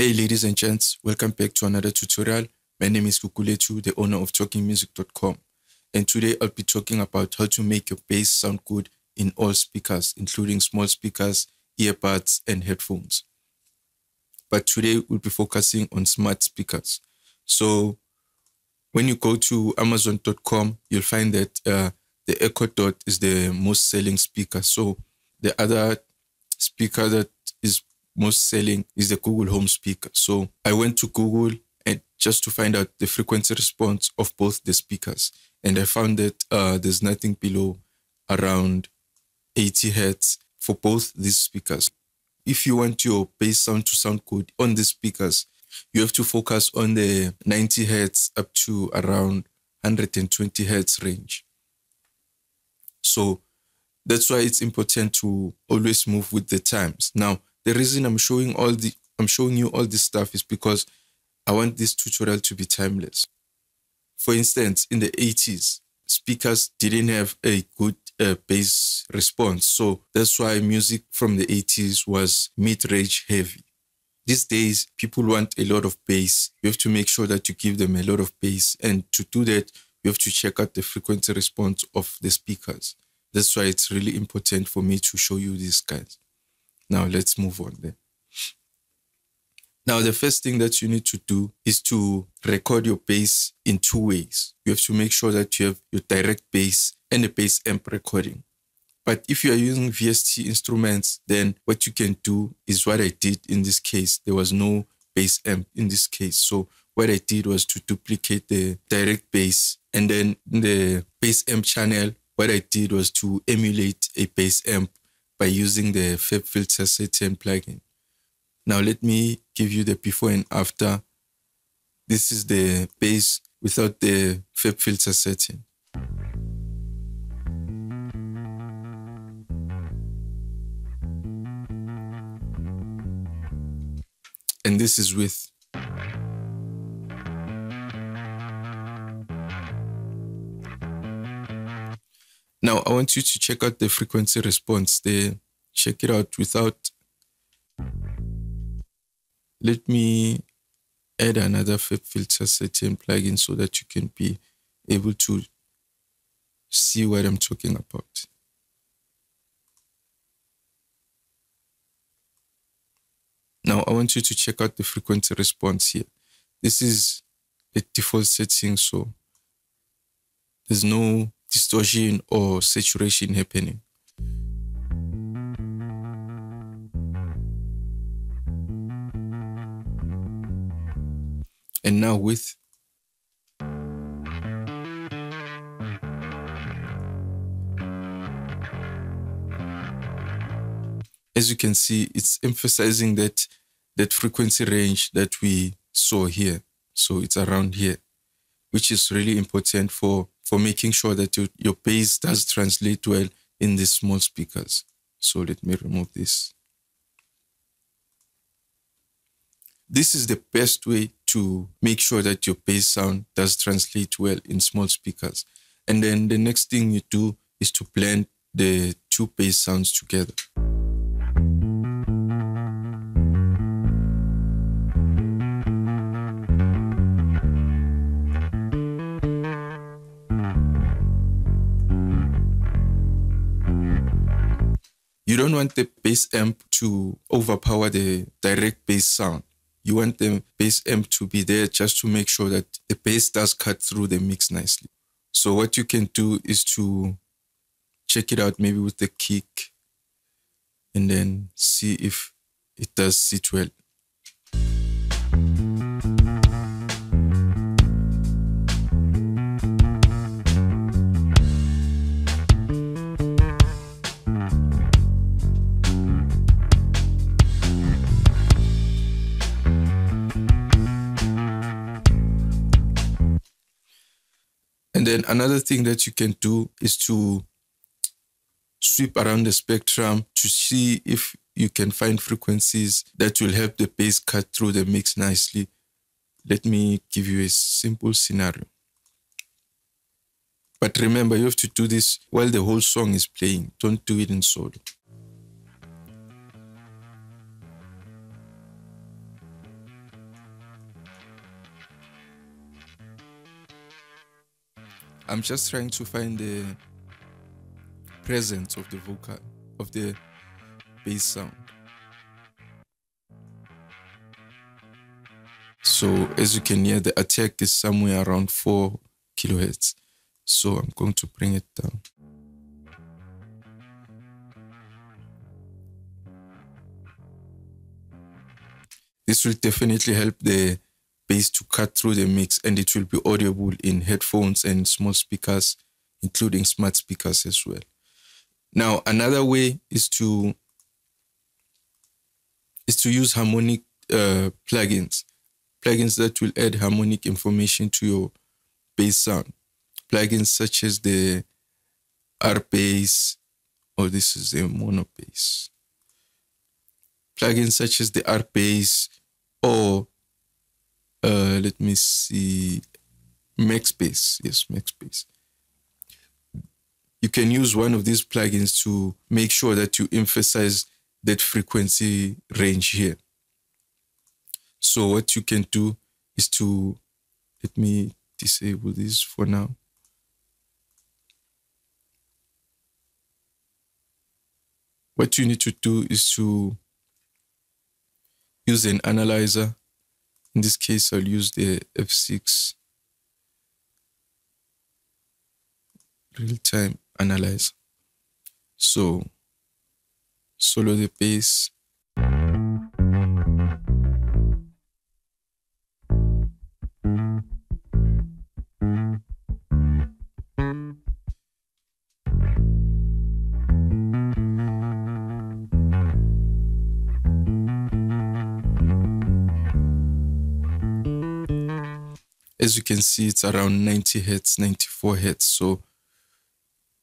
Hey ladies and gents, welcome back to another tutorial. My name is Kukuletu, the owner of talkinmusic.com, and today I'll be talking about how to make your bass sound good in all speakers, including small speakers, earbuds, and headphones. But today we'll be focusing on smart speakers. So when you go to amazon.com, you'll find that the Echo Dot is the most selling speaker. So the other speaker that is most selling is the Google Home speaker. So I went to Google and just to find out the frequency response of both the speakers. And I found that there's nothing below around 80 hertz for both these speakers. If you want your bass sound to sound good on the speakers, you have to focus on the 90 hertz up to around 120 hertz range. So that's why it's important to always move with the times. Now, the reason I'm showing you all this stuff is because I want this tutorial to be timeless. For instance, in the 80s, speakers didn't have a good bass response. So that's why music from the 80s was mid-range heavy. These days, people want a lot of bass. You have to make sure that you give them a lot of bass. And to do that, you have to check out the frequency response of the speakers. That's why it's really important for me to show you these guys. Now let's move on there. Now, the first thing that you need to do is to record your bass in two ways. You have to make sure that you have your direct bass and a bass amp recording. But if you are using VST instruments, then what you can do is what I did in this case. There was no bass amp in this case. So what I did was to duplicate the direct bass, and then in the bass amp channel, what I did was to emulate a bass amp by using the FabFilter Setting plugin. Now let me give you the before and after. This is the bass without the FabFilter setting. And this is with. Now I want you to check out the frequency response there. Check it out without. Let me add another FabFilter Setting plugin so that you can be able to see what I'm talking about. Now I want you to check out the frequency response here. This is a default setting, so there's no distortion or saturation happening. And now with. As you can see, it's emphasizing that frequency range that we saw here. So it's around here, which is really important for making sure that your bass does translate well in these small speakers. So let me remove this. This is the best way to make sure that your bass sound does translate well in small speakers. And then the next thing you do is to blend the two bass sounds together. You don't want the bass amp to overpower the direct bass sound. You want the bass amp to be there just to make sure that the bass does cut through the mix nicely. So what you can do is to check it out maybe with the kick and then see if it does sit well. And then another thing that you can do is to sweep around the spectrum to see if you can find frequencies that will help the bass cut through the mix nicely. Let me give you a simple scenario. But remember, you have to do this while the whole song is playing. Don't do it in solo. I'm just trying to find the presence of the vocal, of the bass sound. So as you can hear, the attack is somewhere around 4 kilohertz. So I'm going to bring it down. This will definitely help the bass to cut through the mix, and it will be audible in headphones and small speakers, including smart speakers as well. Now, another way is to use harmonic plugins that will add harmonic information to your bass sound. Plugins such as the R-Bass, or this is a mono bass. Plugins such as the R-Bass, or let me see, Max Bass. Yes, Max Bass. You can use one of these plugins to make sure that you emphasize that frequency range here. So what you can do is to, let me disable this for now. What you need to do is to use an analyzer. In this case, I'll use the F6 real-time analyzer. So, solo the bass. As you can see, it's around 90 hertz, 94 hertz. So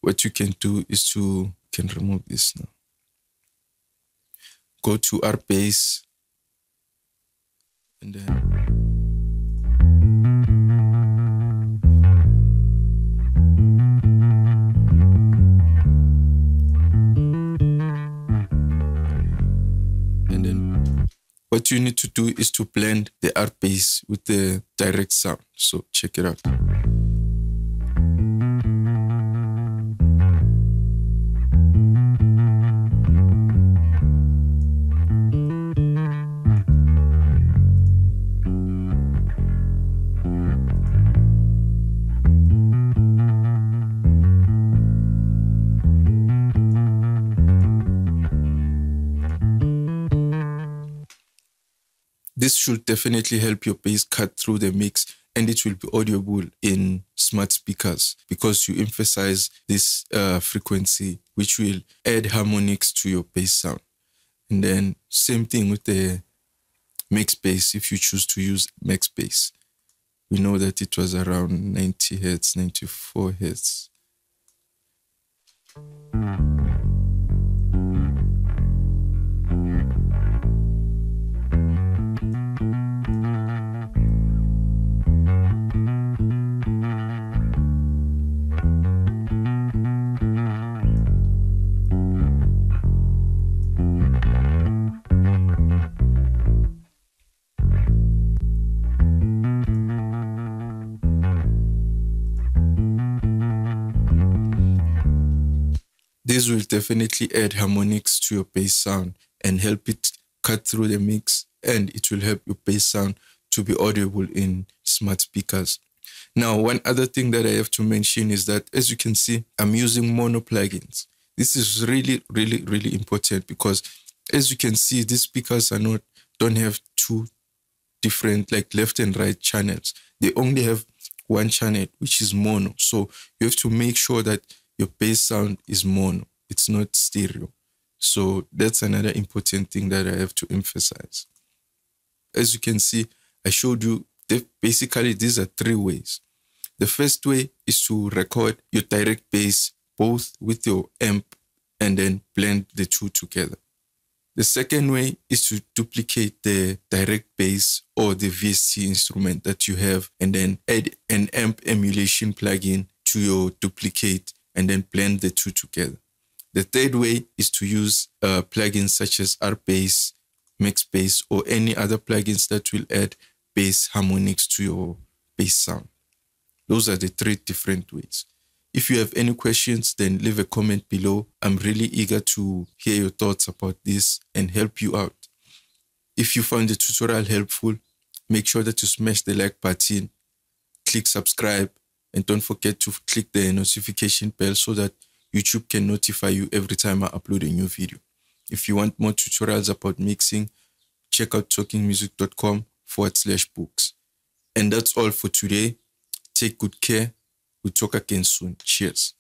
what you can do is to remove this now. Go to R-Bass, and then what you need to do is to blend the R-Bass with the direct sound. So check it out. This should definitely help your bass cut through the mix, and it will be audible in smart speakers because you emphasize this frequency, which will add harmonics to your bass sound. And then same thing with the max bass. If you choose to use max bass, we know that it was around 90 hertz, 94 hertz. This will definitely add harmonics to your bass sound and help it cut through the mix, and it will help your bass sound to be audible in smart speakers. Now, one other thing that I have to mention is that, as you can see, I'm using mono plugins. This is really, really, really important because, as you can see, these speakers don't have two different, like, left and right channels. They only have one channel, which is mono. So you have to make sure that your bass sound is mono. It's not stereo. So that's another important thing that I have to emphasize. As you can see, I showed you basically these are three ways. The first way is to record your direct bass both with your amp and then blend the two together. The second way is to duplicate the direct bass or the VST instrument that you have and then add an amp emulation plugin to your duplicate and then blend the two together. The third way is to use plugins such as R-Bass, Max Bass, or any other plugins that will add bass harmonics to your bass sound. Those are the 3 different ways. If you have any questions, then leave a comment below. I'm really eager to hear your thoughts about this and help you out. If you found the tutorial helpful, make sure that you smash the like button, click subscribe, and don't forget to click the notification bell so that YouTube can notify you every time I upload a new video. If you want more tutorials about mixing, check out talkinmusic.com/books. And that's all for today. Take good care. We'll talk again soon. Cheers.